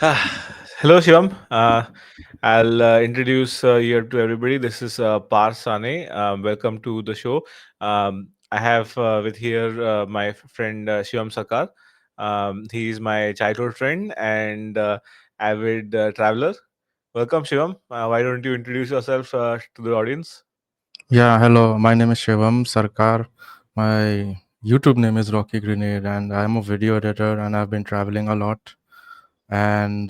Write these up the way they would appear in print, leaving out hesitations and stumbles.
Hello, Shivam. I'll introduce you to everybody. This is Par Sane. Welcome to the show. I have with here my friend Shivam Sarkar. He is my childhood friend and avid traveler. Welcome, Shivam. Why don't you introduce yourself to the audience? Yeah, hello. My name is Shivam Sarkar. My YouTube name is Rocky Grenade, and I'm a video editor, and I've been traveling a lot. And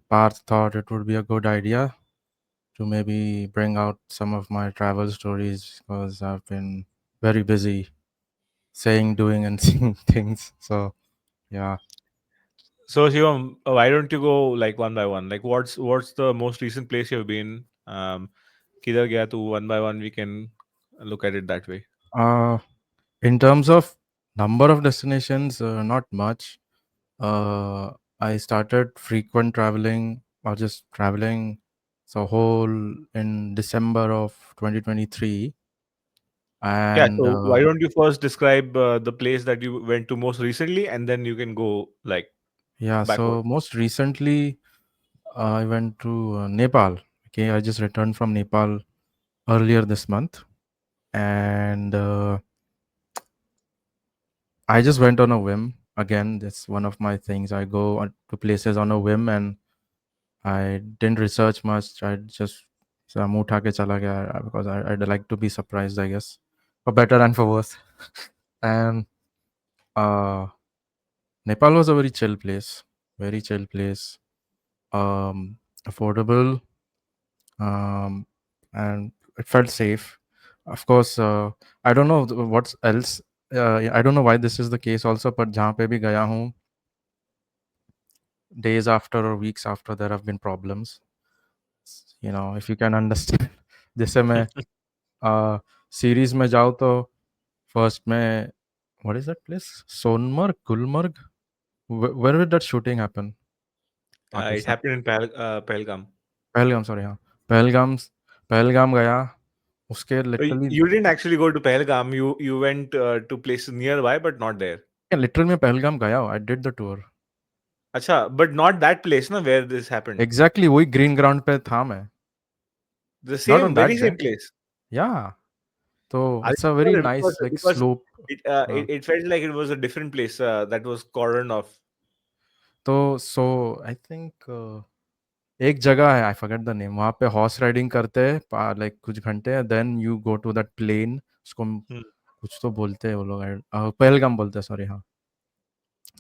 Parth thought it would be a good idea to maybe bring out some of my travel stories because I've been very busy saying, doing, and seeing things. So yeah. So, Shivam, why don't you go like one by one? Like, what's the most recent place you've been? Kidhar gaya tu one by one. We can look at it that way. Uh, in terms of number of destinations, not much. I started frequent traveling or just traveling so whole in December of 2023. Yeah. And So, why don't you first describe the place that you went to most recently, and then you can go like yeah, backward. so most recently I went to Nepal. Okay, I just returned from Nepal earlier this month. And I just went on a whim. Again, that's one of my things. I go to places on a whim, and I didn't research much. I just मुंह उठा के चला गया because I'd like to be surprised, I guess, for better and for worse. And uh, Nepal was a very chill place, very chill place, affordable, um, and it felt safe. Of course, I don't know what's else. I don't know why this is the case also, but जहाँ पे भी गया हूँ, days after or weeks after, there have been problems. If you can understand. जैसे मैं series में जाओ तो फर्स्ट में what is that place Sonmarg Gulmarg where did that shooting happen It Pakistan happened in Pahalgam. Pahalgam sorry हाँ पहलगाम पहलगाम गया उसके literally You didn't actually go to Pahalgam. You went to places nearby, but not there. Literal में पहलगाम गया I did the tour Acha, but not that place, na, where this happened. Exactly वही green ground पे था मैं The not on same, that very day same place. या तो I it's a very remember nice like because slope it felt like it was a different place that was cordoned off. तो सो I think एक जगह है I forget the name वहाँ पे horse riding करते हैं लाइक कुछ घंटे then you go to that plane उसको Hmm. कुछ तो बोलते हैं वो लोग पहलगाम बोलते हैं सॉरी हाँ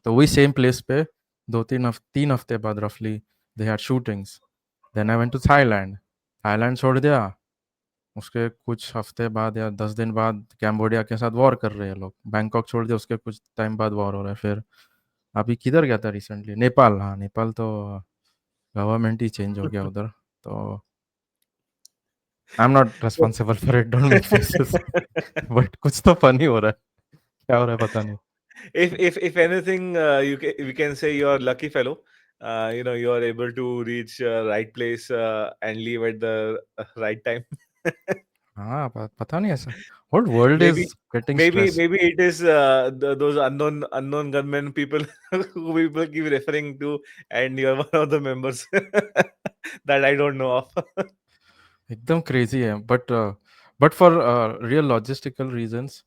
तो वही सेम प्लेस पे 3 हफ्ते बाद रफली they had shootings then I went to Thailand Thailand छोड़ दिया उसके कुछ हफ्ते बाद या 10 दिन बाद कैम्बोडिया के साथ वॉर कर रहे हैं लोग बैंकॉक छोड़ दिया उसके कुछ टाइम बाद वॉर हो रहा है फिर अभी किधर गया था रिसेंटली नेपाल हाँ नेपाल तो गवर्नमेंट ही चेंज हो गया उधर तो I am not responsible for it don't make faces but कुछ तो फनी हो रहा है क्या हो रहा है पता नहीं If anything, we can say you're a lucky fellow. You are able to reach right place and leave at the right time. हाँ पता नहीं ऐसा whole world is maybe getting maybe stressed maybe it is those unknown gunmen people who people keep referring to, and you're one of the members that I don't know of. एकदम crazy है but for real logistical reasons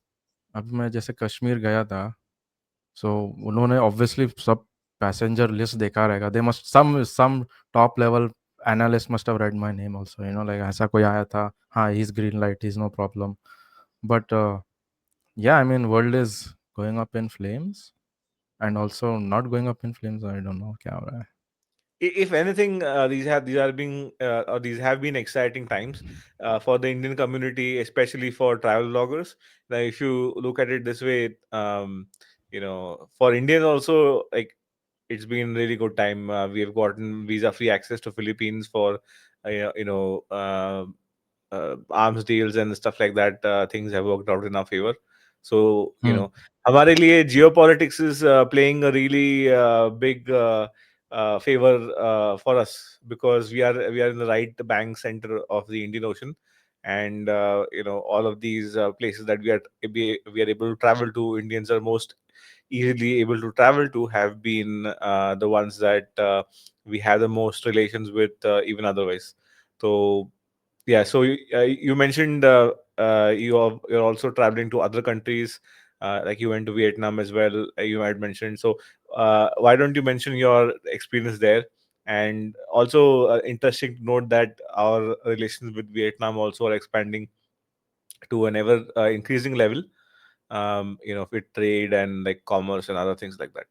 अभी मैं जैसे कश्मीर गया था सो उन्होंने obviously सब passenger list देखा रहेगा they must some top level analyst must have read my name also like ऐसा कोई आया था हाँ he is green light he is no problem but yeah I mean world is going up in flames and also not going up in flames I don't know क्या हो रहा है If anything, these have been exciting times for the Indian community, especially for travel bloggers. Now, if you look at it this way, for Indians also, like it's been really good time. We have gotten visa-free access to Philippines for arms deals and stuff like that. Things have worked out in our favor. So हमारे लिए geopolitics is playing a really big favor for us because we are in the right bank center of the Indian Ocean, and all of these places that we are able to travel to, Indians are most easily able to travel to, have been the ones that we have the most relations with, even otherwise. So yeah, so you mentioned you're also traveling to other countries, like you went to Vietnam as well. You had mentioned. So why don't you mention your experience there? And also, interesting to note that our relations with Vietnam also are expanding to an ever increasing level. With trade and like commerce and other things like that.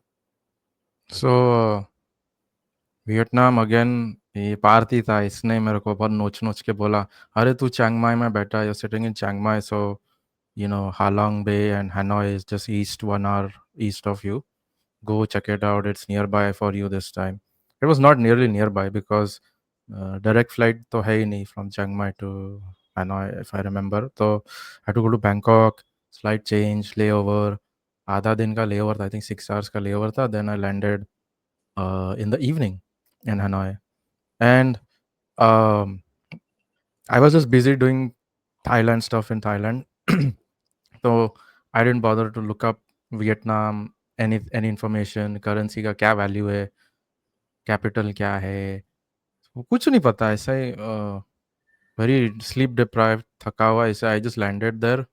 So Vietnam again, ये पार्थी था, इसने मेरे को बहुत नोच के बोला, अरे तू chiang mai में बैठा, you're sitting in chiang mai, so you know halong bay and hanoi is just east, 1 hour east of you. Go check it out, it's nearby for you this time. It was not nearly nearby because direct flight तो है ही नहीं from chiang mai to hanoi, if I remember. So I had to go to bangkok, slight change, layover, आधा दिन का layover था, I think 6 hours का layover था. Then I landed in the evening in Hanoi. And um, I was just busy doing Thailand stuff in Thailand. So I didn't bother to look up Vietnam, any information, currency का क्या value है, capital क्या है, वो कुछ नहीं पता. ऐसा ही very sleep deprived, थका हुआ ऐसा. I just landed there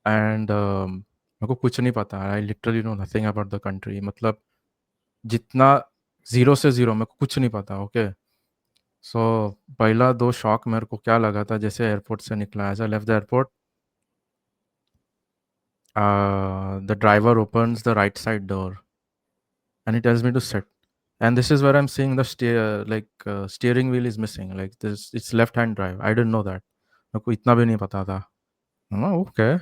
and मेरे को कुछ नहीं पता. I literally know nothing about the country. मतलब जितना ज़ीरो से ज़ीरो मेरे को कुछ नहीं पता. ओके. सो पहला 2 शॉक मेरे को क्या लगा था, जैसे एयरपोर्ट से निकला, as I left the airport, the driver opens the right side door and he tells me to sit. And this is where I am seeing the steering wheel is missing, like this it's left hand drive. I didn't know that. मेरे को इतना भी नहीं पता था. Okay.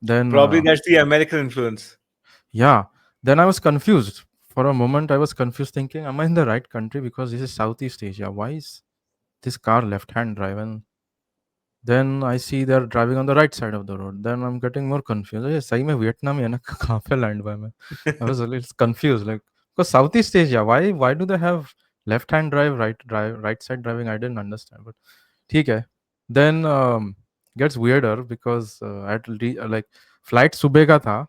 Then Probably that's the American influence. yeah, then I was confused. For a moment I was confused, thinking, am I in the right country? Because this is Southeast Asia. Why is this car left hand drive? And then I see they're driving on the right side of the road. Then I'm getting more confused. ये सही में Vietnam है ना? कहाँ पे land हुआ है मैं? I was a little confused, like, because Southeast Asia, why do they have left hand drive, right side driving? I didn't understand, but ठीक है. Then gets weirder because like flight सुबह का था.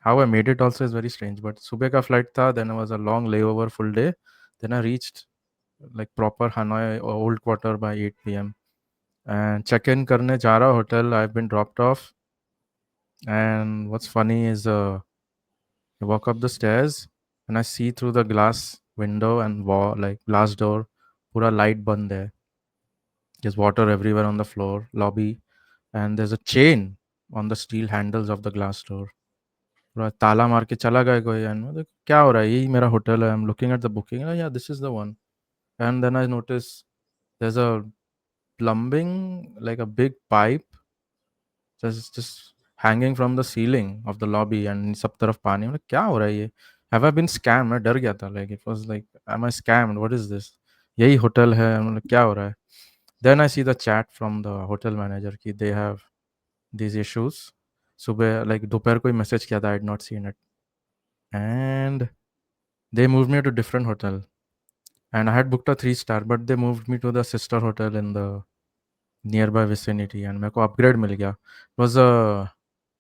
How I made it also is very strange. But सुबह का flight था. Then it was a long layover, full day. Then I reached like proper Hanoi old quarter by 8 p.m. and check in करने जा रहा hotel. I've been dropped off. And what's funny is I walk up the stairs and I see through the glass window and wall, like glass door, पूरा light बंद है. There's water everywhere on the floor, lobby, and there's a chain on the steel handles of the glass door. पूरा ताला मार के चला गया कोई. And मतलब क्या हो रहा है, यही मेरा होटल है. I'm looking at the booking. Yeah, this is the one. And then I notice there's a plumbing, like a big pipe just hanging from the ceiling of the lobby, and सब तरफ पानी. मतलब क्या हो रहा है ये? Have I been scammed? मैं डर गया था. Like it was like, am I scammed? What is this? यही होटल है? मतलब क्या हो रहा है? Then I see the chat from the hotel manager कि they have these issues. सुबह like दोपहर को ही मैसेज किया था. I had not seen it, and they moved me to different hotel. And I had booked a 3-star, but they moved me to the sister hotel in the nearby vicinity, and मेरे को upgrade मिल गया. It was a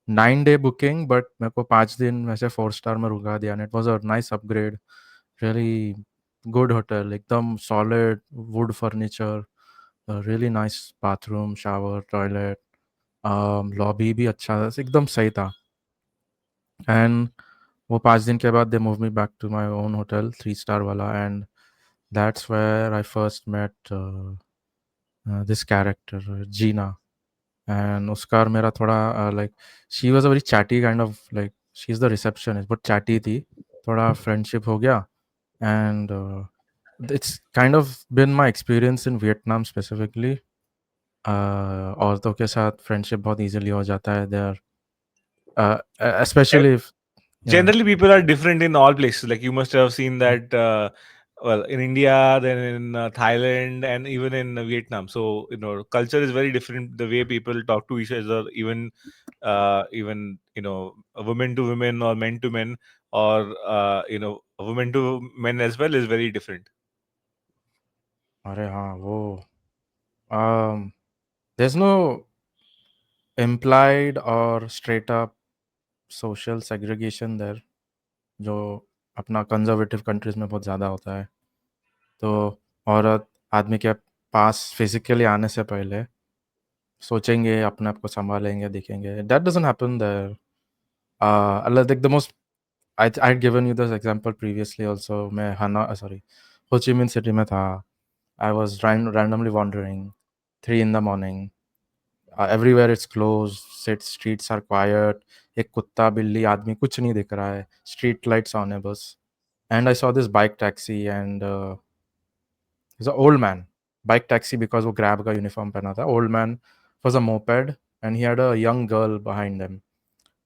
9-day booking, but मेरे को 5 दिन वैसे 4-star में रुका दिया. And it was a nice upgrade, really good hotel, एकदम solid wood furniture, a really nice bathroom, shower, toilet, lobby भी अच्छा था, एकदम सही था. And वो 5 दिन के बाद they moved me back to my own hotel, 3-star वाला. And that's where I first met this character, Gina. And उसका और मेरा थोड़ा like she was a very chatty kind of, like she's the receptionist but chatty थी. थोड़ा friendship हो गया. And it's kind of been my experience in Vietnam specifically. औरतों के साथ friendship बहुत easily हो जाता है there, especially if yeah. Generally people are different in all places, like you must have seen that, well, in India, then in Thailand, and even in Vietnam. So culture is very different, the way people talk to each other, even women to women or men to men, or women to men as well, is very different. अरे हाँ वो um, there's no implied or straight up social segregation there, जो अपना conservative countries में बहुत ज़्यादा होता है. तो औरत आदमी के पास फिजिकली आने से पहले सोचेंगे, अपने आप को संभालेंगे, दिखेंगे. That doesn't happen there. Like the most, I had given you this example previously also. मैं हना sorry Ho Chi Minh City में था. I was randomly wandering 3 in the morning. Everywhere it's closed, streets are quiet. एक कुत्ता बिल्ली आदमी कुछ नहीं दिख रहा है. स्ट्रीट लाइट्स ऑन है बस. And I saw this bike taxi and he's an old man. Bike taxi because वो grab का यूनिफॉर्म पहना था. Old man was a moped and he had a young girl behind him.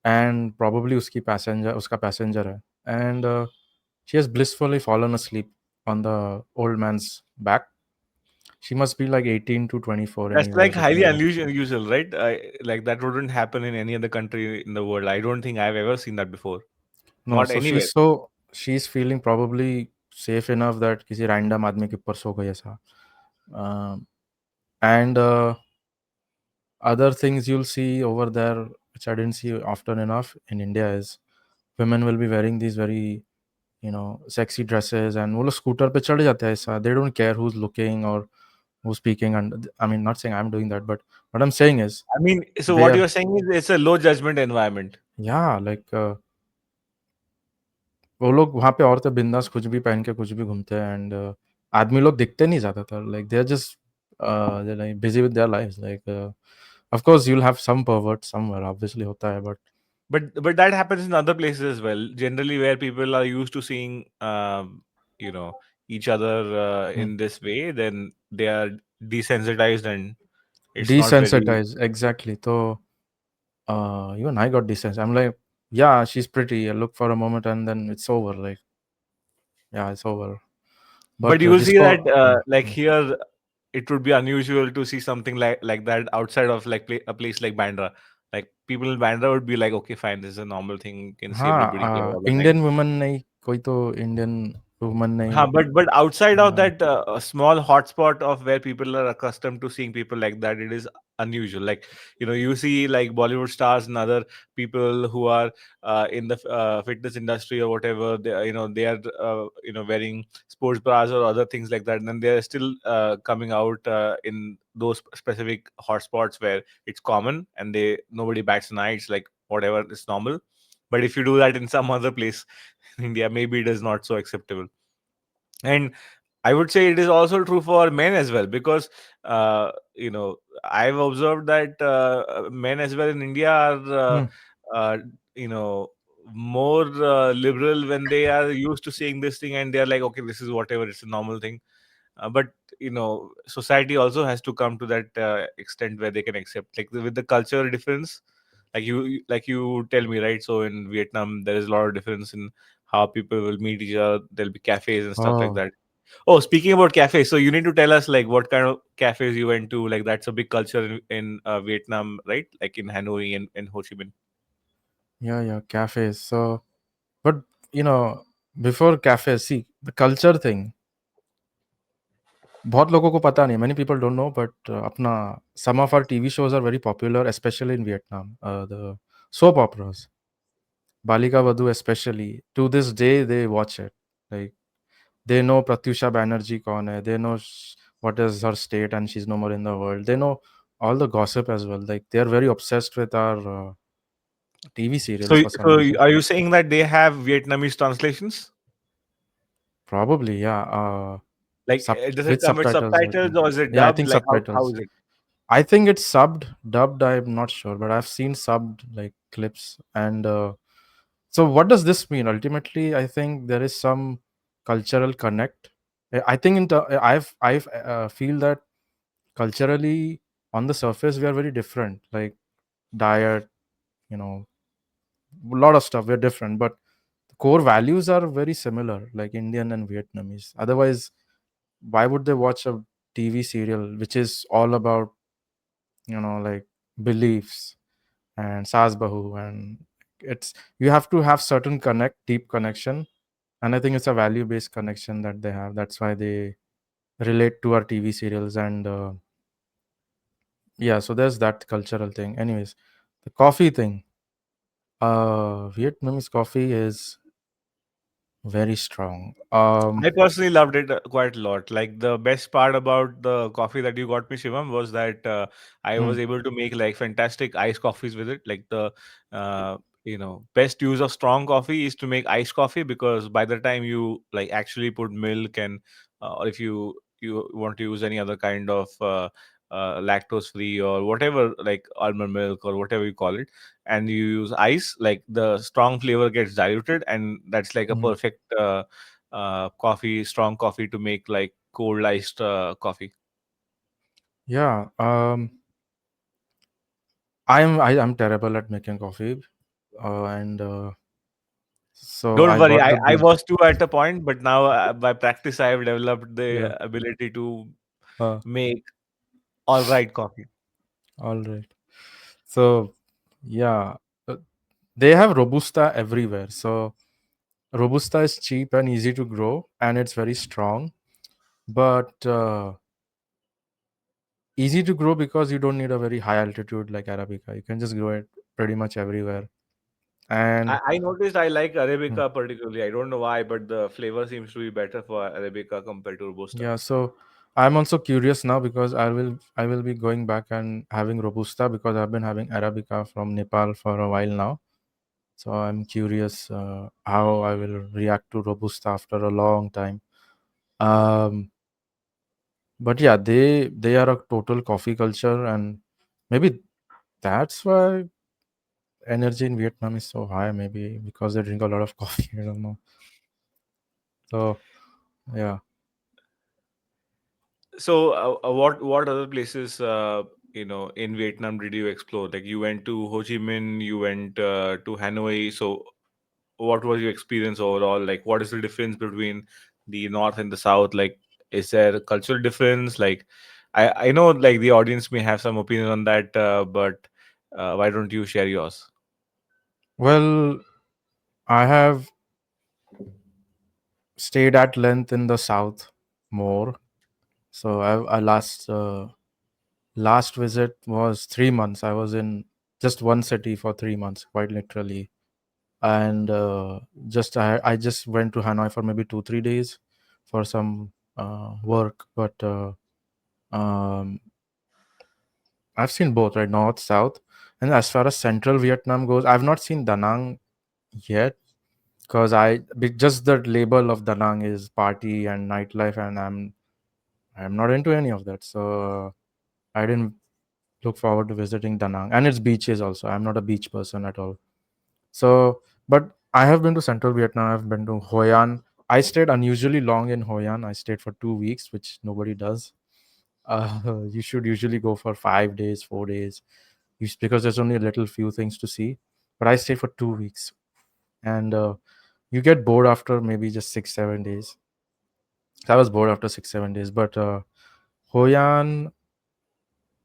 And probably उसका passenger है. And she has blissfully fallen asleep on the old man's back. She must be like 18 to 24 That's like anyways. highly unusual, right? Like that wouldn't happen in any other country in the world. I don't think I've ever seen that before. No, Not so anywhere. she's feeling probably safe enough that किसी random आदमी के ऊपर सो गई ऐसा. And other things you'll see over there, which I didn't see often enough in India, is women will be wearing these very, sexy dresses, and वो लोग scooter पे चढ़ जाते हैं ऐसा. They don't care who's looking or who's speaking. And I mean, not saying I'm doing that, but what I'm saying is I mean, so they what are, you're saying is it's a low judgment environment. yeah, like वो लोग वहाँ पे औरतें बिंदास कुछ भी पहन के कुछ भी घूमते हैं. एंड आदमी लोग दिखते नहीं ज़्यादातर. Like they are just like busy with their lives. Like of course you will have some pervert somewhere, obviously होता है. But But that happens in other places as well. Generally, where people are used to seeing, each other in this way, then they are desensitized, and it's not very. desensitize, exactly. So even I got desensitized. I'm like, yeah, she's pretty. I look for a moment and then it's over. Like, yeah, it's over. But But you will see जिसको that, like here, it would be unusual to see something like that outside of like a place like Bandra. Like people in Bandra would be like, okay, fine, this is a normal thing. You can see everybody here हाँ, all the time. Indian woman नहीं, कोई तो Indian woman नहीं. But outside of हाँ, that small hotspot of where people are accustomed to seeing people like that, it is unusual. Like you see like Bollywood stars and other people who are in the fitness industry or whatever. They they are wearing sports bras or other things like that, and then they are still coming out in those specific hotspots where it's common and they nobody bats an eye. It's like whatever is normal. But if you do that in some other place in India, maybe it is not so acceptable. And I would say it is also true for men as well, because I've observed that men as well in India are uh, you know more liberal when they are used to seeing this thing, and they are like, okay, this is whatever, it's a normal thing. But society also has to come to that extent where they can accept, like with the cultural difference. Like like you tell me, right? So in Vietnam there is a lot of difference in how people will meet each other. There'll be cafes and stuff like oh, that. Oh, speaking about cafes, so you need to tell us like what kind of cafes you went to. Like that's a big culture in Vietnam, right? Like in Hanoi and in Ho Chi Minh. yeah, cafes. So, but before cafes, see the culture thing. बहुत लोगों को पता नहीं. Many people don't know, but अपना some of our TV shows are very popular, especially in Vietnam. The soap operas, Balika Vadhu especially. To this day, they watch it. Like they know Pratyusha Banerjee kaun hai. They know what is her state and she's no more in the world. They know all the gossip as well. Like they are very obsessed with our TV So, serials for some reason. are you saying that they have Vietnamese translations? Probably, yeah. Like, does it With come with subtitles, I subtitles think. or is it Yeah, I dubbed? think Like, how subtitles. is it? I think it's subbed. Dubbed, I'm not sure, but I've seen subbed like clips. And so, what does this mean? Ultimately, I think there is some cultural connect. I think I've feel that culturally, on the surface, we are very different. Like diet, you know, a lot of stuff. We're different, but the core values are very similar, like Indian and Vietnamese. Otherwise, why would they watch a TV serial which is all about like beliefs and Saas Bahu? And it's, you have to have certain deep connection, and I think it's a value based connection that they have. That's why they relate to our TV serials. And yeah, so there's that cultural thing. Anyways, the coffee thing. Vietnamese coffee is very strong. I personally loved it quite a lot. Like the best part about the coffee that you got me, Shivam, was that I Hmm, was able to make like fantastic iced coffees with it. Like the uh, best use of strong coffee is to make iced coffee, because by the time you like actually put milk and or if you want to use any other kind of lactose free or whatever, like almond milk or whatever you call it, and you use ice, like the strong flavor gets diluted, and that's like a hmm. perfect strong coffee to make like cold iced coffee. Yeah. I'm terrible at making coffee, and so Don't I worry, bought the I bean. was too at a point, but now by practice, I have developed Yeah. the ability to Uh, make all right coffee. all right. So yeah, uh, they have robusta everywhere. So robusta is cheap and easy to grow, and it's very strong. But easy to grow because you don't need a very high altitude like Arabica. You can just grow it pretty much everywhere. And I noticed I like hmm, Arabica particularly. I don't know why, but the flavor seems to be better for Arabica compared to Robusta. yeah, so I'm also curious now because I will be going back and having robusta because I've been having Arabica from Nepal for a while now. So I'm curious how I will react to robusta after a long time. Um, but yeah, they are a total coffee culture, and maybe that's why energy in Vietnam is so high. Maybe because they drink a lot of coffee. I don't know. So yeah. So, what other places in Vietnam did you explore? Like you went to Ho Chi Minh, you went to Hanoi. So, what was your experience overall? Like, what is the difference between the north and the south? Like, is there a cultural difference? Like, I know like the audience may have some opinion on that, but why don't you share yours? Well, I have stayed at length in the south more. So I last visit was 3 months. I was in just one city for 3 months, quite literally. And just I just went to Hanoi for maybe 2 3 days for some work. But um, I've seen both, right? North, south. And as far as central Vietnam goes, I've not seen Da Nang yet because just the label of Da Nang is party and nightlife, and I'm not into any of that. So I didn't look forward to visiting Da Nang and its beaches also. I'm not a beach person at all. So, but I have been to central Vietnam. I've been to Hoi An. I stayed unusually long in Hoi An. I stayed for 2 weeks, which nobody does. You should usually go for 5 days, 4 days, because there's only a little few things to see. But I stayed for 2 weeks, and you get bored after maybe just 6 7 days. So I was bored after 6 7 days. But Hoi An,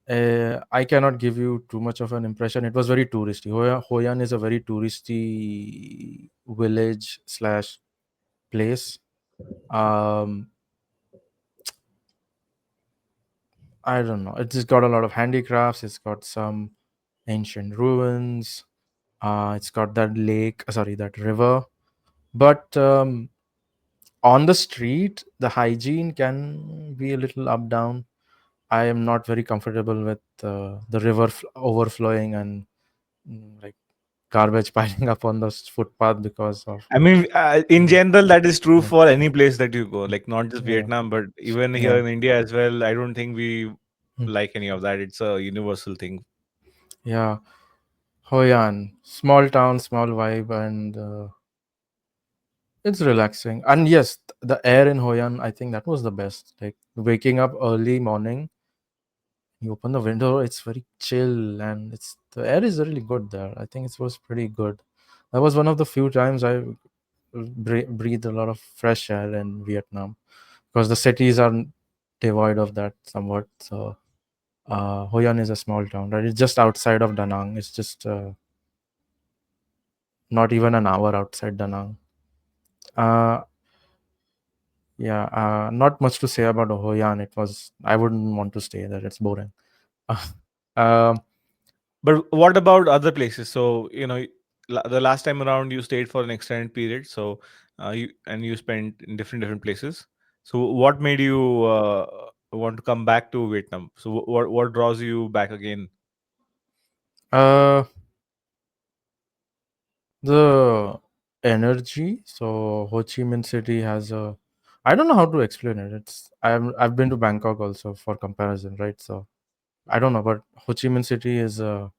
I cannot give you too much of an impression. It was very touristy. Hoi An is a very touristy village slash place. Um, I don't know. It's just got a lot of handicrafts. It's got some ancient ruins. It's got that lake, sorry, that river. But on the street, the hygiene can be a little up down. I am not very comfortable with the river overflowing and like garbage piling up on the footpath because of I mean, in yeah, general, that is true yeah, for any place that you go, like not just yeah, Vietnam, but even here yeah. in India as well. I don't think we Hmm. like any of that. It's a universal thing. Yeah. Hoi An, small town, small vibe, and it's relaxing. And yes, the air in Hoi An, I think that was the best. Like waking up early morning, you open the window, it's very chill, and it's the air is really good there. I think it was pretty good. That was one of the few times I breathed a lot of fresh air in Vietnam because the cities are devoid of that somewhat. So Hoi An is a small town, right? It's just outside of Da Nang. It's just not even an hour outside Da Nang. Uh, yeah, not much to say about Hoi An. It was I wouldn't want to stay there. It's boring. Um, But what about other places? So, the last time around you stayed for an extended period, so you spent in different places. So, what made you want to come back to Vietnam? So, what draws you back again? uh, the energy. So Ho Chi Minh City has a. I don't know how to explain it. I've been to Bangkok also for comparison, right? So I don't know, but Ho Chi Minh City is a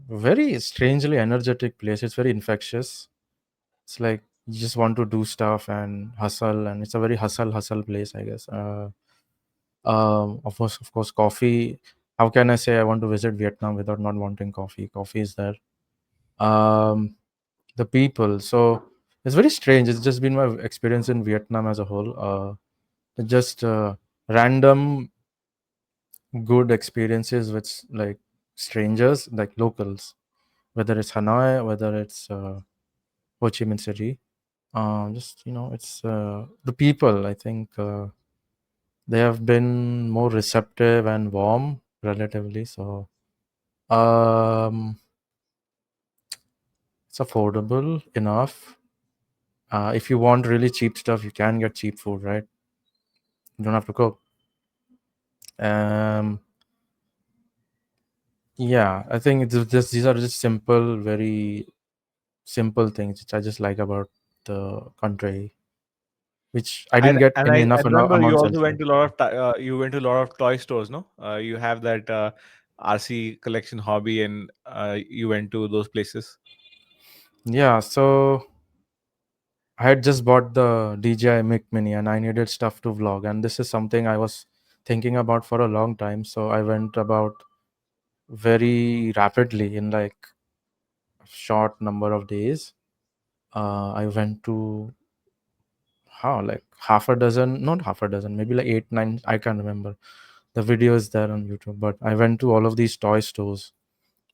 very strangely energetic place. It's very infectious. It's like you just want to do stuff and hustle, and it's a very hustle place, I guess. Of course, coffee. How can I say I want to visit Vietnam without not wanting coffee? Coffee is there. Um, the people. So it's very strange. It's just been my experience in Vietnam as a whole. Just random good experiences with like strangers, like locals, whether it's Hanoi, whether it's Ho Chi Minh City. Just it's the people. I think they have been more receptive and warm, relatively. So um, it's affordable enough. If you want really cheap stuff, you can get cheap food, right? You don't have to cook. Um, yeah, I think it's just these are just simple, very simple things which I just like about the country, which I didn't And get and in I enough remember you amounts also elsewhere. went to a lot of you went to a lot of toy stores, no? You have that RC collection hobby, and you went to those places. Yeah, so I had just bought the DJI Mic Mini and I needed stuff to vlog, and this is something I was thinking about for a long time. So I went about very rapidly in like a short number of days. I went to how like half a dozen, not half a dozen, maybe like eight, nine. I can't remember. The video is there on YouTube, but I went to all of these toy stores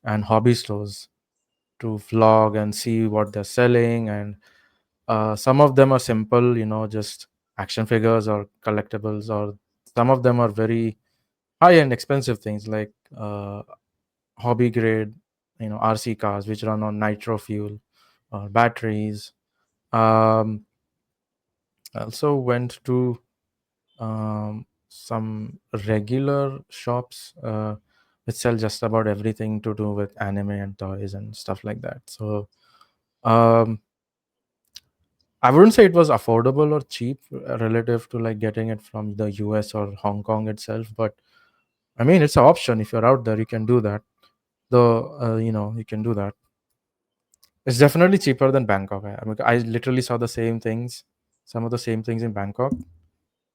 and hobby stores to vlog and see what they're selling. And some of them are simple, just action figures or collectibles, or some of them are very high end expensive things like hobby grade, RC cars which run on nitro fuel or batteries. I also went to some regular shops which sell just about everything to do with anime and toys and stuff like that. So um, I wouldn't say it was affordable or cheap relative to like getting it from the US or Hong Kong itself, but I mean it's an option. If you're out there, you can do that. Though you can do that. It's definitely cheaper than Bangkok. I mean, I literally saw the same things, some of the same things in Bangkok,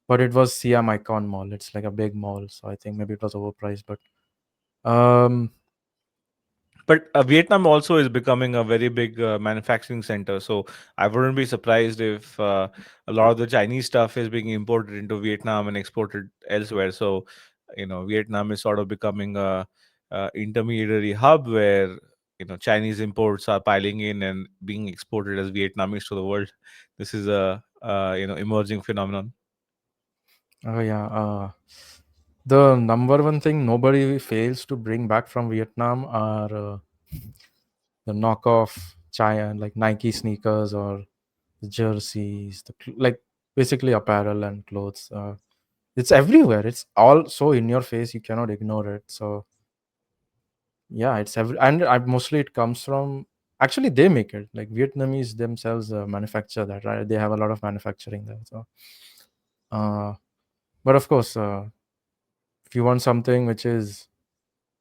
but it was Siam Icon Mall. It's like a big mall, so I think maybe it was overpriced. But um, But Vietnam also is becoming a very big manufacturing center. So I wouldn't be surprised if a lot of the Chinese stuff is being imported into Vietnam and exported elsewhere. So, Vietnam is sort of becoming a intermediary hub where, Chinese imports are piling in and being exported as Vietnamese to the world. This is a, emerging phenomenon. oh yeah, the number one thing nobody fails to bring back from Vietnam are the knockoff China like Nike sneakers or the jerseys, like basically apparel and clothes. It's everywhere. It's all so in your face. You cannot ignore it. So yeah, it's and mostly it comes from actually they make it like Vietnamese themselves manufacture that, right? They have a lot of manufacturing there. So, uh, but of course, if you want something which is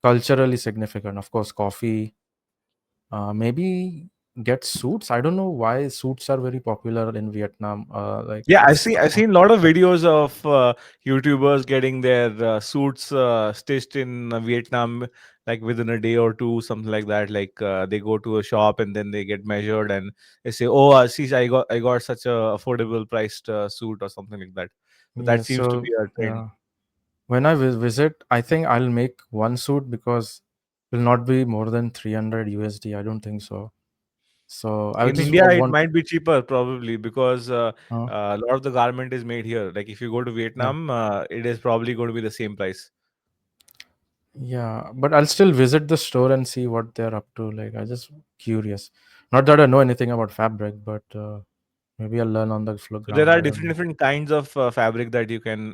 culturally significant, of course, coffee. Maybe get suits. I don't know why suits are very popular in Vietnam. Like Yeah, it's I've seen a lot of videos of YouTubers getting their suits stitched in Vietnam, like within a day or two, something like that. Like they go to a shop and then they get measured and they say, "Oh, see, I got such a affordable priced suit or something like that." So that yeah. seems to be So a trend. yeah, when I visit, I think I'll make one suit because will not be more than 300 USD. I don't think so. So I would In just India, it want. might be cheaper probably because Uh, a lot of the garment is made here. Like if you go to yeah. Vietnam, it is probably going to be the same price. Yeah, but I'll still visit the store and see what they're up to. Like, I just curious. Not that I know anything about fabric, but maybe I'll learn on the So there ground. are I don't different know. different kinds of fabric that you can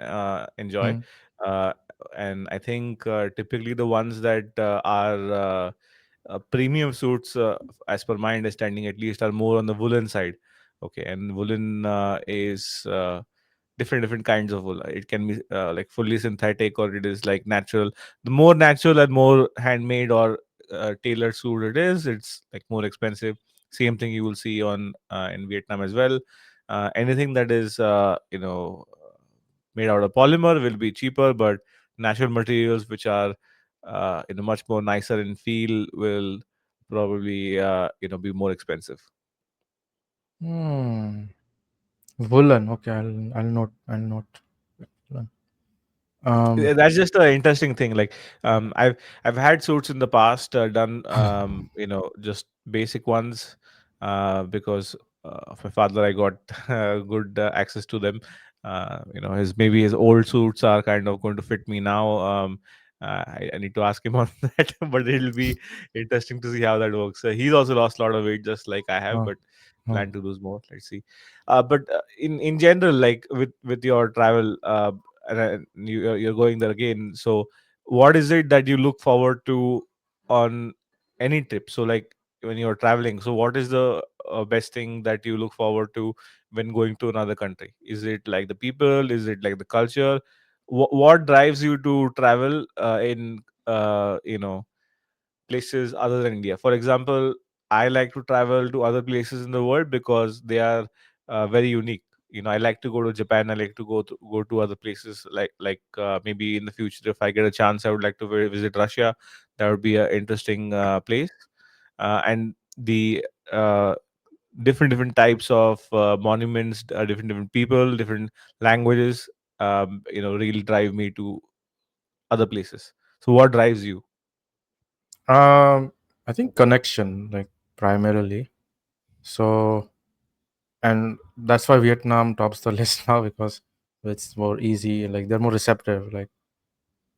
enjoy, Hmm. uh, and I think typically the ones that are premium suits, as per my understanding at least, are more on the woolen side. Okay, and woolen is different kinds of wool. It can be like fully synthetic, or it is like natural. The more natural and more handmade or tailored suit it is, it's like more expensive. Same thing you will see on in Vietnam as well. Anything that is made out of polymer will be cheaper, but natural materials which are much more nicer in feel will probably be more expensive. Hmm. Woolen. Okay, I'll note. I'll note. Woolen. Um. That's just an interesting thing. Like, I've had suits in the past done, just basic ones, because of my father. I got good access to them. His maybe his old suits are kind of going to fit me now. I need to ask him on that, but it'll be interesting to see how that works. He's also lost a lot of weight, just like I have, Uh, but uh. plan to lose more. Let's see. But in general, like with your travel, and you're going there again. So, what is it that you look forward to on any trip? So, like when you're traveling, so what is the best thing that you look forward to when going to another country? Is it like the people? Is it like the culture? What drives you to travel in places other than India? For example, I like to travel to other places in the world because they are very unique. I like to go to Japan. I like to go to other places, like maybe in the future, if I get a chance, I would like to visit Russia. That would be an interesting place. And the different types of monuments, different people, different languages, really drive me to other places. So, what drives you? Um. I think connection, like primarily. So, and that's why Vietnam tops the list now because it's more easy. Like they're more receptive. Like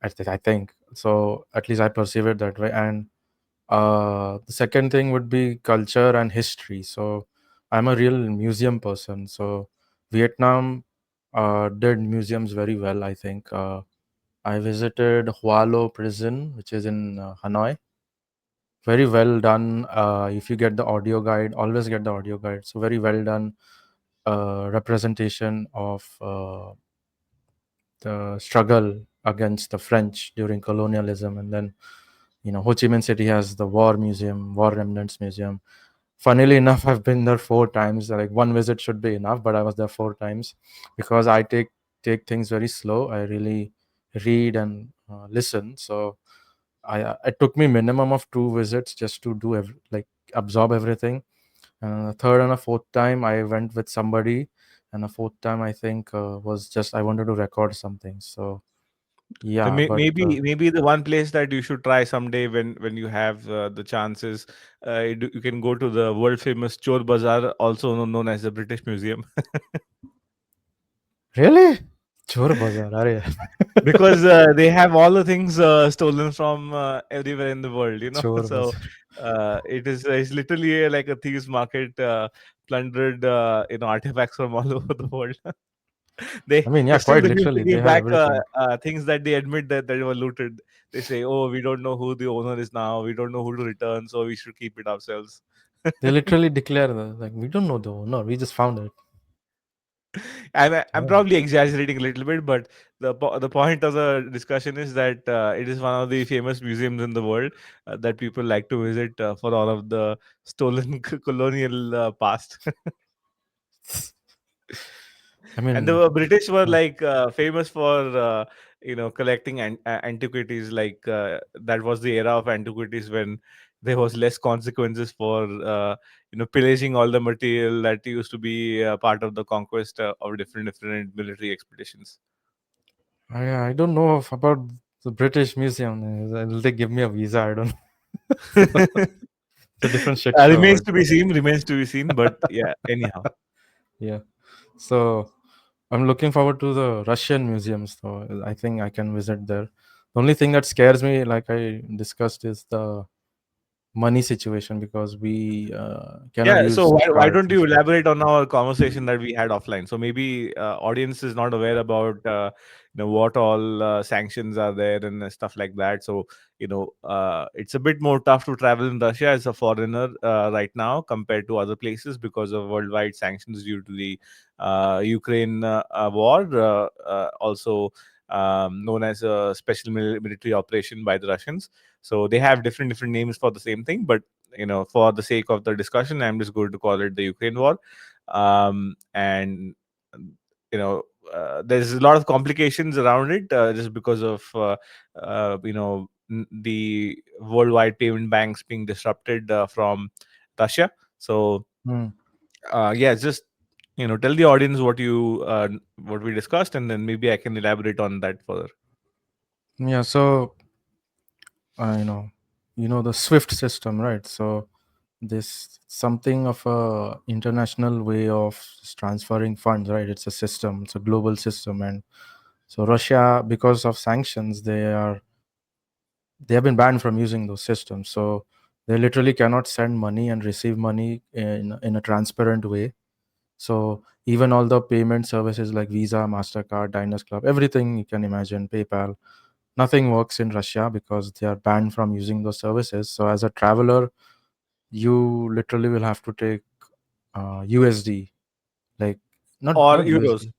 I think so. At least I perceive it that way. And the second thing would be culture and history. So I'm a real museum person. So Vietnam did museums very well, I think. I visited Hoa Lo prison, which is in Hanoi. Very well done. If you get the audio guide, always get the audio guide. So very well done representation of the struggle against the French during colonialism. And then, Ho Chi Minh City has the War Museum, War Remnants Museum. Funnily enough, I've been there 4 times. Like one visit should be enough, but I was there 4 times because I take things very slow. I really read and listen. So it took me minimum of 2 visits just to do like absorb everything. And the third and a fourth time, I went with somebody, and the fourth time I think was just I wanted to record something. So So yeah, but maybe the one place that you should try someday when you have the chances, you can go to the world famous Chor Bazaar, also known as the British Museum, really, Chor Bazaar, are because they have all the things stolen from everywhere in the world. Chor So Bazaar. it's literally like a thieves market, plundered artifacts from all over the world. they I mean, they yeah, still quite refuse to literally, they give have back everything. things that they admit that were looted. They say, "Oh, we don't know who the owner is now. We don't know who to return, so we should keep it ourselves." They literally declare like we don't know the owner, we just found it. I'm Yeah. probably exaggerating a little bit, but the point of the discussion is that it is one of the famous museums in the world that people like to visit for all of the stolen colonial past. I And mean, the British were uh, like famous for collecting antiquities. Like that was the era of antiquities when there was less consequences for pillaging all the material that used to be part of the conquest of different military expeditions. I don't know about the British Museum. Will they give me a visa? I don't know. So, it's a different shit show, Remains but to be seen. Remains to be seen. But yeah, anyhow. yeah. So I'm looking forward to the Russian museums, though. I think I can visit there. The only thing that scares me, like I discussed, is the money situation because we cannot Yeah, so use why cards don't and you stuff. elaborate on our conversation that we had offline? So maybe audience is not aware about what all sanctions are there and stuff like that. So it's a bit more tough to travel in Russia as a foreigner right now compared to other places because of worldwide sanctions due to the Ukraine war, also known as a special military operation by the Russians. So they have different names for the same thing, but for the sake of the discussion, I'm just going to call it the Ukraine war. And you know there's a lot of complications around it, just because of the worldwide payment banks being disrupted from Russia. So Hmm. yeah, just tell the audience what we discussed, and then maybe I can elaborate on that further. Yeah, so you know the SWIFT system, right? So this something of a international way of transferring funds, right? It's a system, it's a global system. And so Russia, because of sanctions, they have been banned from using those systems. So they literally cannot send money and receive money in a transparent way. So even all the payment services like Visa, Mastercard, Diners Club, everything you can imagine, PayPal, nothing works in Russia because they are banned from using those services. So as a traveler, you literally will have to take USD, like Or not euros, USD,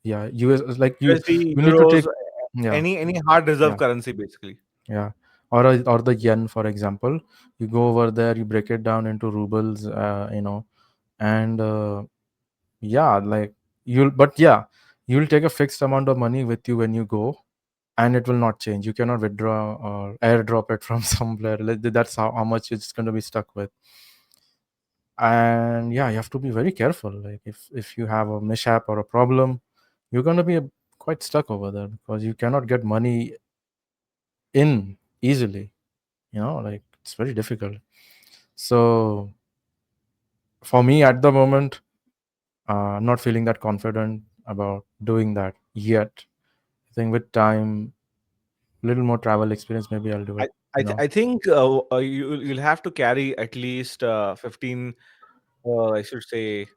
yeah, US, like USD, you need to euros, take, yeah, any hard reserve yeah, currency basically. yeah, or the yen, for example. You go over there, you break it down into rubles, and yeah, like you'll take a fixed amount of money with you when you go, and it will not change. You cannot withdraw or airdrop it from somewhere. That's how much it's going to be stuck with. And yeah, you have to be very careful. Like if you have a mishap or a problem, you're going to be quite stuck over there because you cannot get money in easily. Like it's very difficult. So for me at the moment, I'm not feeling that confident about doing that yet. I think with time, little more travel experience, maybe I'll do I it. you know I think you'll have to carry at least 15, I should say,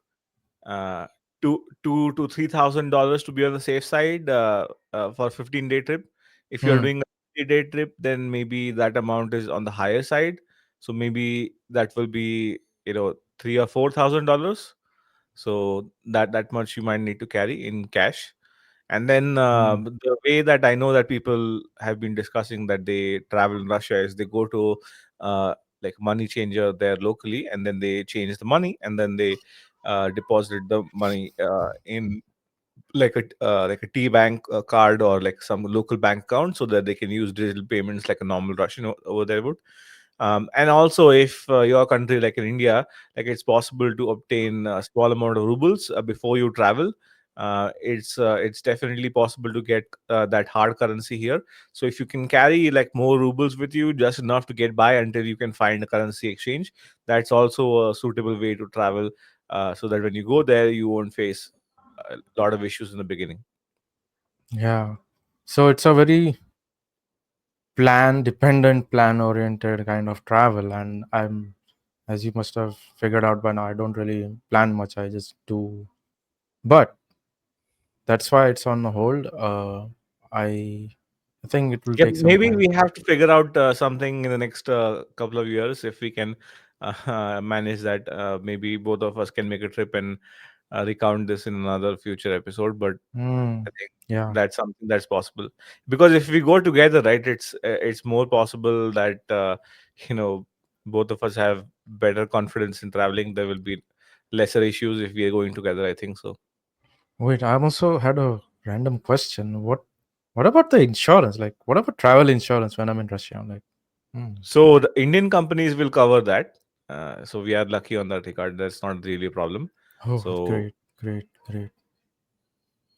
uh, $2 to $3,000 to be on the safe side, for 15-day trip. If you're Hmm. doing a 50-day trip, then maybe that amount is on the higher side. So maybe that will be $3 or $4,000. So that much you might need to carry in cash. And then Hmm. the way that I know that people have been discussing that they travel in Russia is they go to uh, like money changer there locally, and then they change the money, and then they deposit the money in like a T bank card or like some local bank account, so that they can use digital payments like a normal Russian over there would. And also, if your country, like in India, like it's possible to obtain a small amount of rubles before you travel. It's definitely possible to get that hard currency here. So if you can carry like more rubles with you, just enough to get by until you can find a currency exchange, that's also a suitable way to travel. So that when you go there, you won't face a lot of issues in the beginning. Yeah. So it's a very plan dependent, plan oriented kind of travel. And as you must have figured out by now, I don't really plan much. I just do. But that's why it's on hold. I I think it will Yeah, take some maybe time. we have to figure out something in the next couple of years if we can manage that. Maybe both of us can make a trip and recount this in another future episode. But Hmm. I think Yeah. that's something that's possible, because if we go together, right, it's more possible that you know both of us have better confidence in traveling. There will be lesser issues if we are going together, I think so. Wait, I also had a random question. What about the insurance? Like, what about travel insurance when I'm in Russia? I'm like, hmm. So the Indian companies will cover that. So we are lucky on that regard. That's not really a problem. Oh, So great, great, great.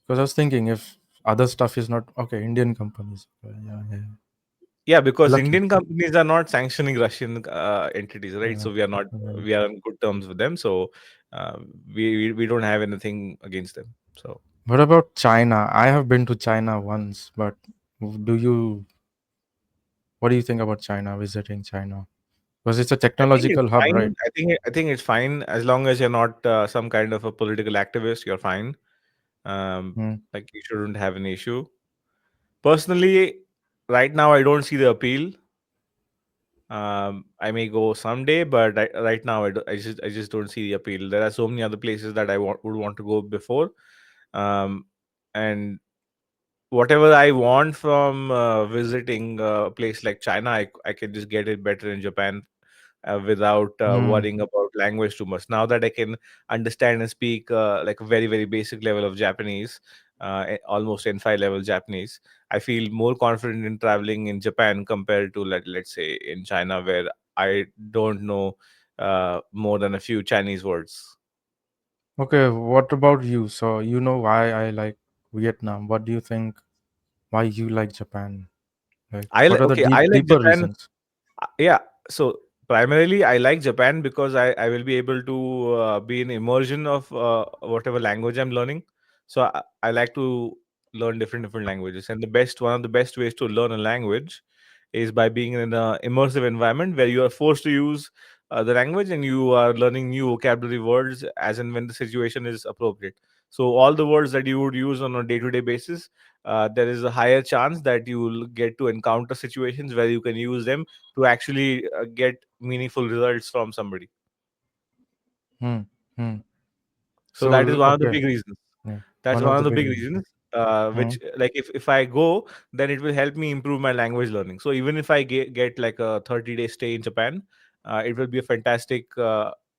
Because I was thinking if other stuff is not okay, Indian companies. Yeah, yeah. yeah, because Lucky. Indian companies are not sanctioning Russian entities, right? Yeah. So we are not, Right. we are on good terms with them. So uh, we don't have anything against them. So What about China? I have been to China once, but do you? What do you think about China, visiting China? Because it's a I think it's technological hub, right? fine. I think it's fine as long as you're not some kind of a political activist. You're fine. Hmm. Like you shouldn't have an issue. Personally, right now I don't see the appeal. I may go someday, but right now I just don't see the appeal. There are so many other places that would want to go before, um, and whatever I want from visiting a place like China, I can just get it better in Japan without Hmm. worrying about language too much. Now that I can understand and speak like a very, very basic level of Japanese, almost N5 level Japanese, I feel more confident in traveling in Japan compared to, let's say, in China, where I don't know more than a few Chinese words. Okay, what about you? So you know why I like Vietnam. What do you think? Why you like Japan? Like, what are the I like deeper Japan. reasons? Yeah. So primarily, I like Japan because I will be able to be in immersion of whatever language I'm learning. So I like to learn different languages, and the best one of the best ways to learn a language is by being in an immersive environment where you are forced to use the language and you are learning new vocabulary words as and when the situation is appropriate. So all the words that you would use on a day-to-day basis, there is a higher chance that you will get to encounter situations where you can use them to actually get meaningful results from somebody. Hmm. Hmm. So So that is one of the okay, big reasons. yeah, That's one one of of the the big big reasons. reasons, Hmm. which like if I go, then it will help me improve my language learning. So even if I get like a 30-day stay in Japan, it will be a fantastic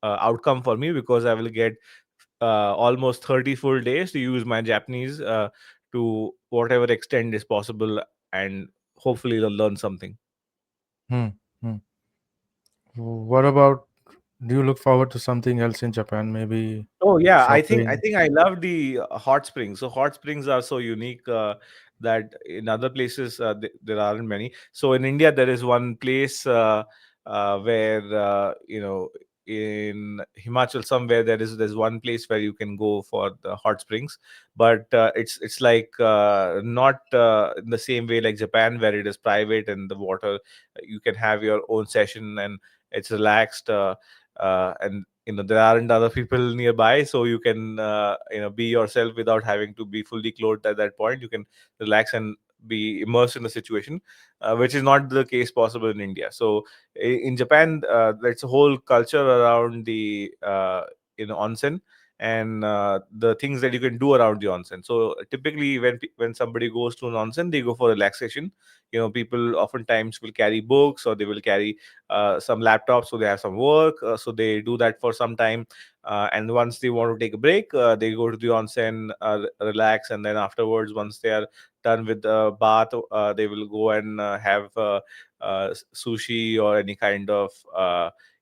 outcome for me because I will get almost 30 full days to use my Japanese to whatever extent is possible, and hopefully learn something. Hmm. Hmm. What about? Do you look forward to something else in Japan? Maybe Oh yeah, I shopping. think I love the hot springs. So hot springs are so unique that in other places there aren't many. So in India there is one place where in Himachal somewhere there's one place where you can go for the hot springs, but it's like not in the same way like Japan where it is private and the water you can have your own session and it's relaxed. And there aren't other people nearby, so you can be yourself without having to be fully clothed at that point. You can relax and be immersed in the situation, which is not the case possible in India. So in Japan, there's a whole culture around the onsen and the things that you can do around the onsen. So typically when somebody goes to an onsen, they go for relaxation. People oftentimes will carry books or they will carry some laptops, so they have some work, so they do that for some time, and once they want to take a break, they go to the onsen, relax, and then afterwards, once they are done with the bath, they will go and have sushi or any kind of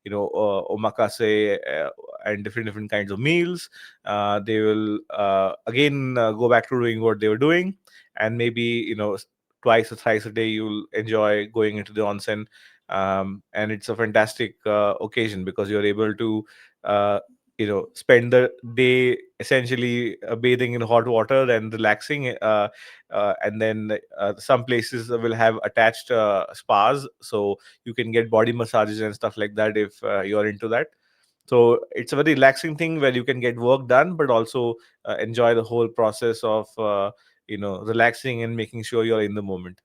omakase, and different kinds of meals. They will again go back to doing what they were doing, and maybe twice or thrice a day you'll enjoy going into the onsen. And it's a fantastic occasion because you're able to spend the day essentially bathing in hot water and relaxing, and then some places will have attached spas, so you can get body massages and stuff like that if you're into that. So it's a very relaxing thing where you can get work done but also enjoy the whole process of relaxing and making sure you're in the moment.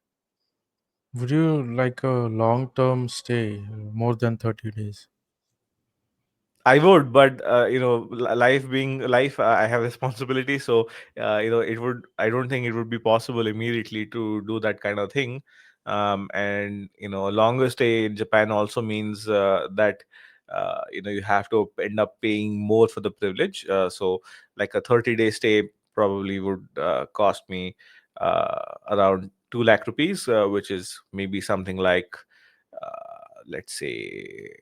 Would you like a long-term stay, more than 30 days? I would, but life being life, I have responsibility. So it would. I don't think it would be possible immediately to do that kind of thing. And a longer stay in Japan also means that you have to end up paying more for the privilege. So like a 30-day stay probably would cost me around 2 lakh rupees, which is maybe something like let's say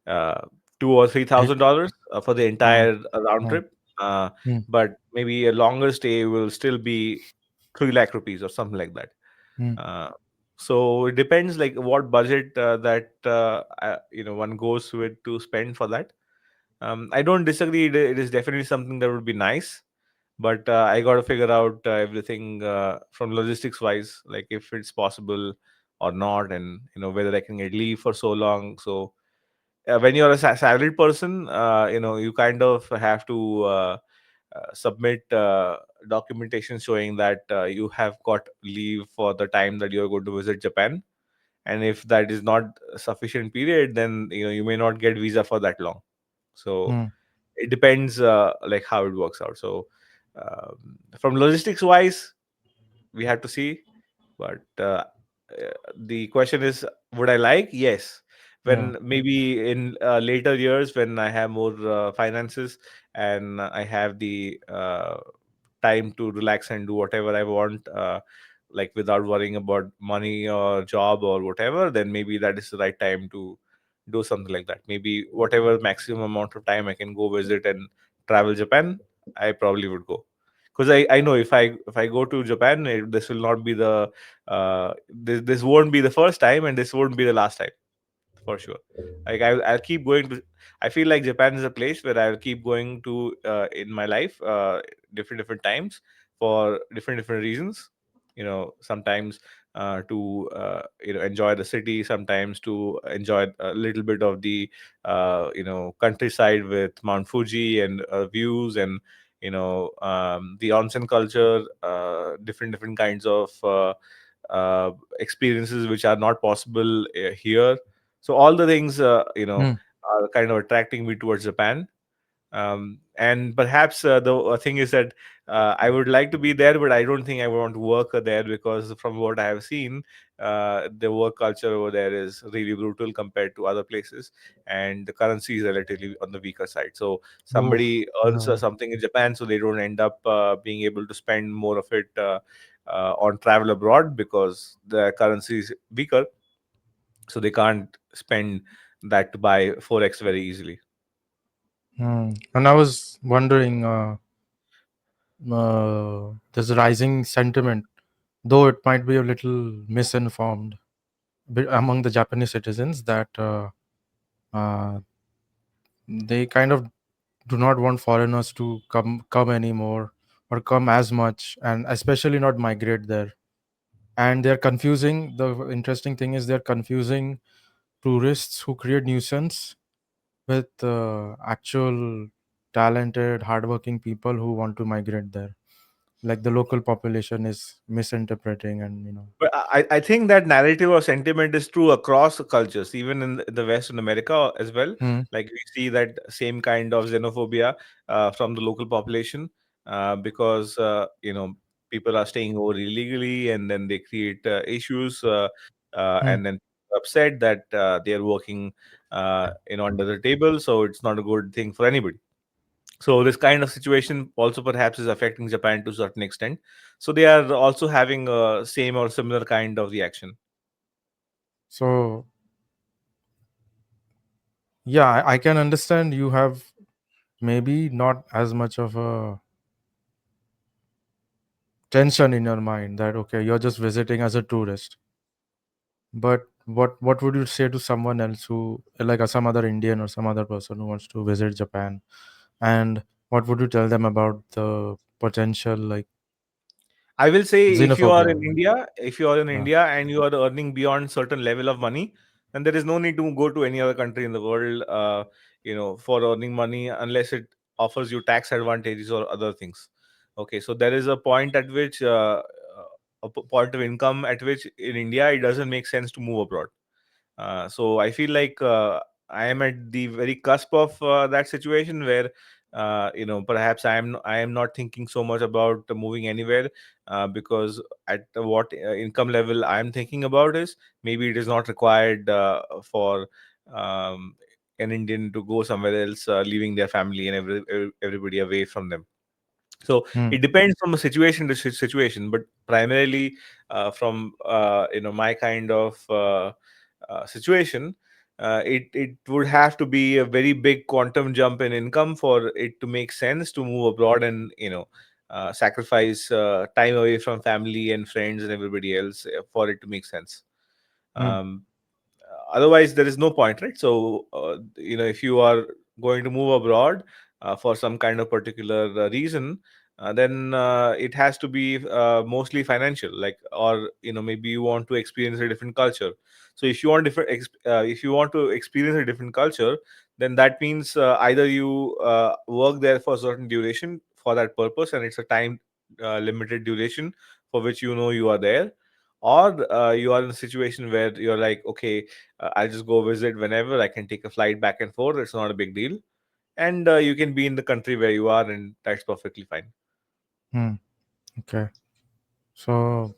uh, Eight. $2 or $3,000 for the Hmm. entire round Hmm. trip. Uh, Hmm. but maybe a longer stay will still be 3 lakh rupees or something like that. Hmm. Uh, so it depends like what budget that one goes with to spend for that. I don't disagree. It is definitely something that would be nice, but I got to figure out everything from logistics wise, like if it's possible, or not, and whether I can get leave for so long. So when you're a salaried person, you kind of have to submit documentation showing that you have got leave for the time that you're going to visit Japan. And if that is not a sufficient period, then you may not get visa for that long. So Hmm. it depends, like how it works out. So from logistics wise, we have to see. But the question is, would I like? Yes. Yeah. When maybe in later years, when I have more finances, and I have the time to relax and do whatever I want, like without worrying about money or job or whatever, then maybe that is the right time to do something like that. Maybe whatever maximum amount of time I can go visit and travel Japan, I probably would go. Because I know if I go to Japan, this will not be the this won't be the first time, and this won't be the last time, for sure. Like I'll keep going to. I feel like Japan is a place where I'll keep going to in my life, different times, for different reasons. Sometimes to enjoy the city, sometimes to enjoy a little bit of the countryside with Mount Fuji and views, and the onsen culture, different kinds of experiences which are not possible here. So all the things Hmm. are kind of attracting me towards Japan. And perhaps the thing is that I would like to be there, but I don't think I want to work there, because from what I have seen, the work culture over there is really brutal compared to other places, and the currency is relatively on the weaker side. So Oof. somebody earns Yeah. something in Japan, so they don't end up being able to spend more of it on travel abroad, because the currency is weaker, so they can't spend that to buy forex very easily. Hmm. And I was wondering, there's a rising sentiment, though it might be a little misinformed, among the Japanese citizens, that uh, they kind of do not want foreigners to come anymore, or come as much, and especially not migrate there. And they're confusing. The interesting thing is they're confusing tourists who create nuisance with actual talented, hardworking people who want to migrate there. Like the local population is misinterpreting, and But I think that narrative or sentiment is true across cultures, even in the Western America as well. Hmm. Like we see that same kind of xenophobia from the local population, because people are staying over illegally, and then they create issues, Hmm. and then upset that they are working under the table, so it's not a good thing for anybody. So this kind of situation also perhaps is affecting Japan to a certain extent. So they are also having a same or similar kind of reaction. So yeah, I can understand you have maybe not as much of a tension in your mind that okay, you're just visiting as a tourist. But what would you say to someone else who, like some other Indian or some other person who wants to visit Japan, and what would you tell them about the potential, like, I will say, if you are xenophobia? in India, if you are in Yeah. India and you are earning beyond certain level of money, then there is no need to go to any other country in the world, for earning money, unless it offers you tax advantages or other things. Okay, so there is a point at which point of income at which in India it doesn't make sense to move abroad. So I feel like I am at the very cusp of that situation where perhaps I am not thinking so much about moving anywhere, because at what income level I am thinking about is, maybe it is not required for um, an Indian to go somewhere else, leaving their family and everybody away from them. So Hmm. it depends from a situation to situation, but primarily from my kind of situation, it would have to be a very big quantum jump in income for it to make sense to move abroad, and sacrifice time away from family and friends and everybody else, for it to make sense. Hmm. um, Otherwise there is no point, right? So if you are going to move abroad for some kind of particular reason, then it has to be mostly financial, like, or maybe you want to experience a different culture. So if you want to experience a different culture, then that means either you work there for a certain duration for that purpose, and it's a time limited duration for which you are there, or you are in a situation where you're like, okay, I'll just go visit whenever. I can take a flight back and forth. It's not a big deal, and you can be in the country where you are, and that's perfectly fine. Hmm. Okay. So,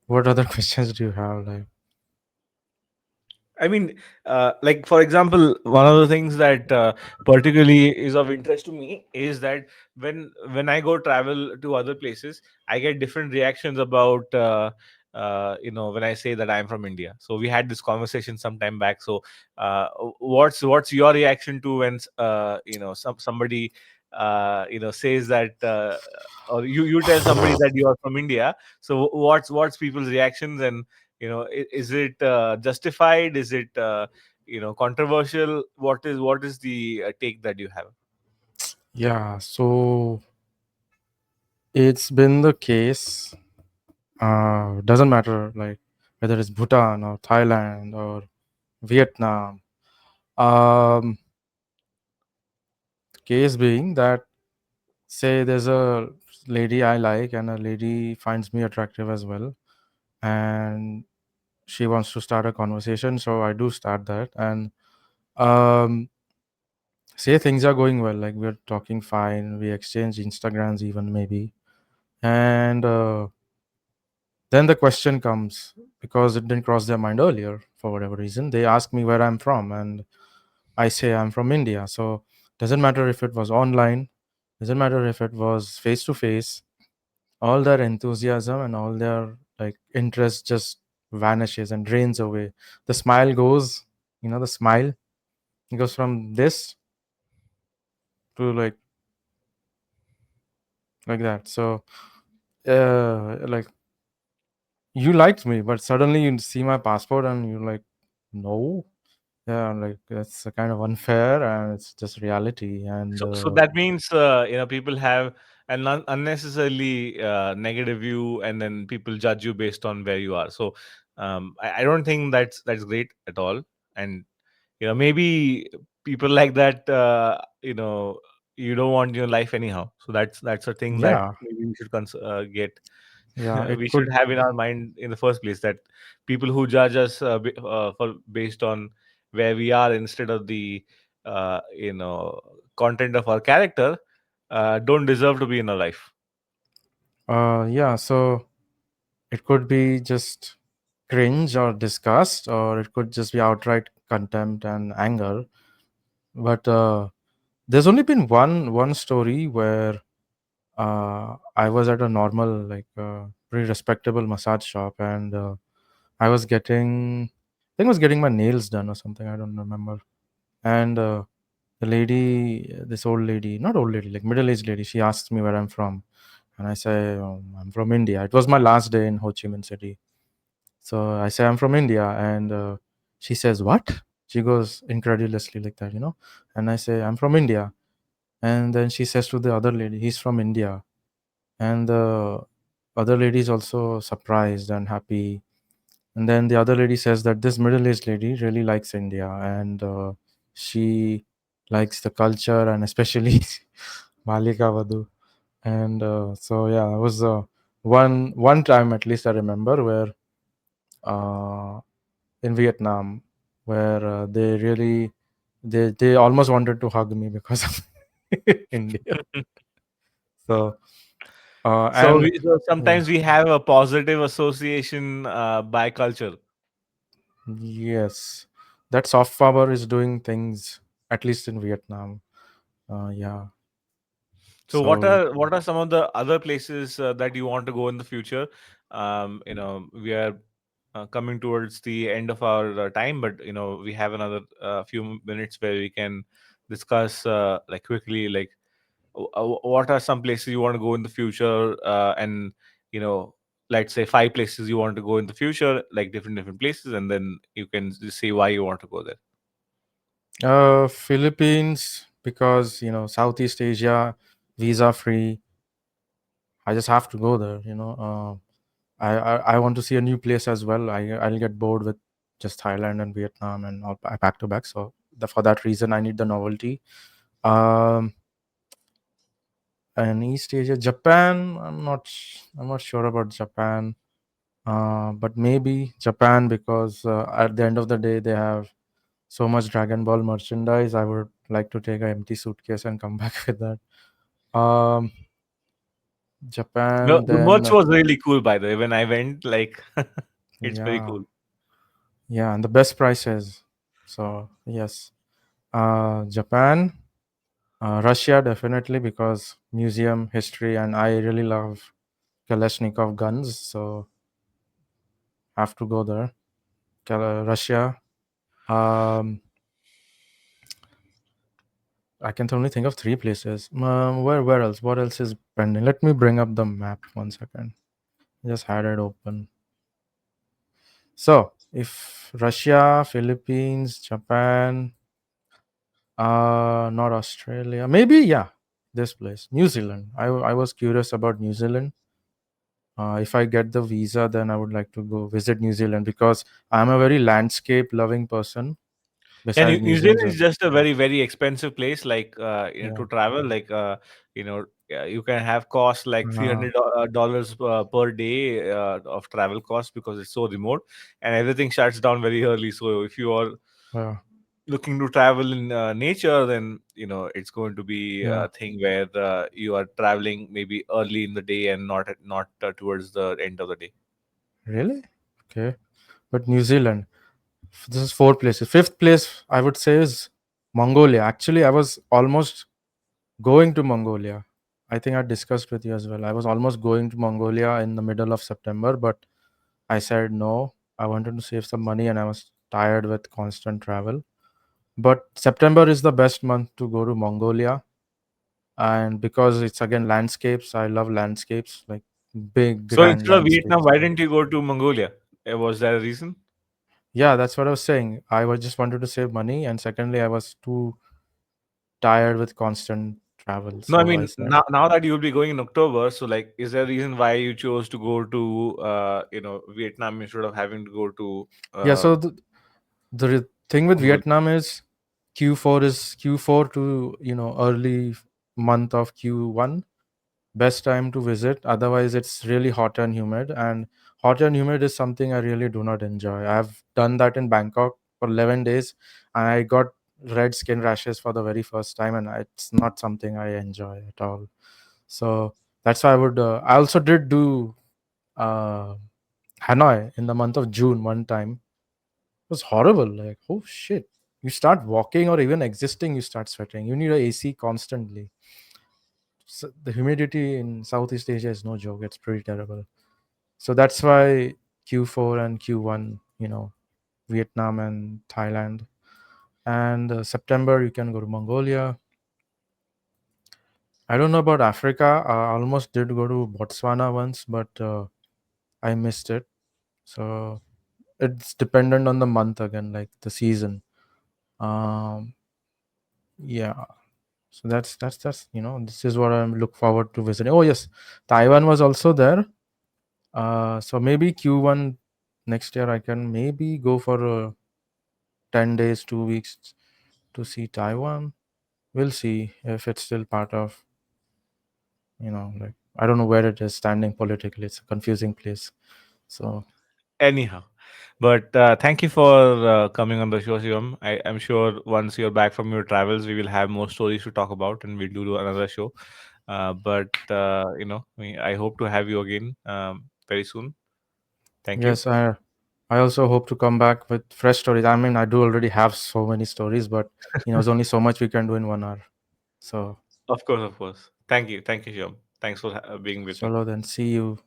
what other questions do you have? Like, I mean, like, for example, one of the things that particularly is of interest to me is that when I go travel to other places, I get different reactions about when I say that I'm from India. So we had this conversation some time back. So what's your reaction to when somebody says that, or you tell somebody that you are from India. So what's people's reactions, and is it justified, is it controversial? What is the take that you have? yeah. So it's been the case. Doesn't matter, like whether it's Bhutan or Thailand or Vietnam. Um, the case being that, say there's a lady I like and a lady finds me attractive as well, and she wants to start a conversation, so I do start that. And um, say things are going well, like we're talking fine, we exchange Instagrams even maybe, and then the question comes, because it didn't cross their mind earlier for whatever reason. They ask me where I'm from, and I say I'm from India. So doesn't matter if it was online, doesn't matter if it was face to face. All their enthusiasm and all their like interest just vanishes and drains away. The smile goes, the smile goes from this to like that. So like, you liked me, but suddenly you see my passport and you're like, no. Yeah, like that's a kind of unfair, and it's just reality. And So that means people have an unnecessarily negative view, and then people judge you based on where you are. So I don't think that's great at all. And maybe people like that, you don't want your life anyhow. So that's a thing that yeah, maybe we should get yeah, it we should could. have in our mind in the first place, that people who judge us for based on where we are instead of the content of our character don't deserve to be in our life. Yeah, so it could be just cringe or disgust, or it could just be outright contempt and anger. But there's only been one story where I was at a normal, like pretty respectable massage shop, and I was getting, I think I was getting my nails done or something. I don't remember. And the lady, this old lady, not old lady, like middle-aged lady, she asks me where I'm from, and I say, I'm from India. It was my last day in Ho Chi Minh City, so I say I'm from India, and she says, "What?" She goes incredulously like that, and I say I'm from India, and then she says to the other lady, "He's from India," and the other lady is also surprised and happy. And then the other lady says that this middle-aged lady really likes India, and she likes the culture, and especially Malika Vadu. And so yeah, it was one time at least I remember where uh, in Vietnam, where they almost wanted to hug me because of India. So and So yeah, sometimes we have a positive association by culture. yes, that soft power is doing things, at least in Vietnam. Yeah. So what So are what are some of the other places that you want to go in the future? We are coming towards the end of our time, but we have another few minutes where we can discuss like quickly, like what are some places you want to go in the future, and you know let's say 5 places you want to go in the future, like different places, and then you can just say why you want to go there. Philippines, because Southeast Asia, visa free, I just have to go there. I want to see a new place as well. I'll get bored with just Thailand and Vietnam and all back to back. So for that reason, I need the novelty. Um, and East Asia, Japan. I'm not sure about Japan. But maybe Japan because at the end of the day they have so much Dragon Ball merchandise. I would like to take an empty suitcase and come back with that. Um, Japan, The then merch was really cool, by the way. When I went, like, it's very yeah, cool. yeah, and the best prices. So yes, Japan, Russia definitely because museum history, and I really love Kalashnikov guns, so have to go there. Russia. Um, I can only think of three places. Where else? What else is pending? Let me bring up the map 1 second. Just had it open. So if Russia, Philippines, Japan, not Australia, maybe yeah, this place, New Zealand. I was curious about New Zealand. If I get the visa, then I would like to go visit New Zealand because I'm a very landscape loving person. Yeah, Besides New Zealand museums, is just a very, very expensive place, like, yeah, to travel. Like, you can have cost like uh, $300 per day of travel cost because it's so remote, and everything shuts down very early. So if you are yeah, looking to travel in nature, then it's going to be yeah. a thing where you are traveling maybe early in the day and not towards the end of the day. Really? Okay, but New Zealand. This is four places. Fifth place, I would say, is Mongolia. Actually, I was almost going to Mongolia. I think I discussed with you as well. I was almost going to Mongolia in the middle of September, but I said no. I wanted to save some money and I was tired with constant travel. But September is the best month to go to Mongolia. And because it's again landscapes, I love landscapes, like big, So grand instead of Vietnam, landscapes. why didn't you go to Mongolia? Was there a reason? Yeah, that's what I was saying. I was just wanted to save money. And secondly, I was too tired with constant travel. No, I So I mean, said, now that you'll be going in October, so like, is there a reason why you chose to go to Vietnam instead of having to go to yeah. uh, So the thing with Mongolia? Vietnam is Q4 to early month of Q1 best time to visit. Otherwise, it's really hot and humid, and hot and humid is something I really do not enjoy. I've done that in Bangkok for 11 days, and I got red skin rashes for the very first time, and it's not something I enjoy at all. So that's why I would. I also did do uh, Hanoi in the month of June one time. It was horrible. Like, oh shit. You start walking or even existing, you start sweating. You need a AC constantly. So the humidity in Southeast Asia is no joke. It's pretty terrible. So that's why Q4 and Q1, Vietnam and Thailand. And September, you can go to Mongolia. I don't know about Africa. I almost did go to Botswana once, but I missed it. So it's dependent on the month again, like the season. Um, yeah. So that's this is what I look forward to visiting. Oh yes, Taiwan was also there. So maybe Q1 next year I can maybe go for 10 days, 2 weeks to see Taiwan. We'll see if it's still part of like I don't know where it is standing politically. It's a confusing place. So Anyhow, but thank you for coming on the show, Shivam. I'm sure once you're back from your travels, we will have more stories to talk about, and we'll do another show. But I hope to have you again very soon. Thank you. yes, I also hope to come back with fresh stories. I mean, I do already have so many stories, but there's only so much we can do in 1 hour. So Of course, of course. Thank you, Shivam. Thanks for being with me. solo then see you.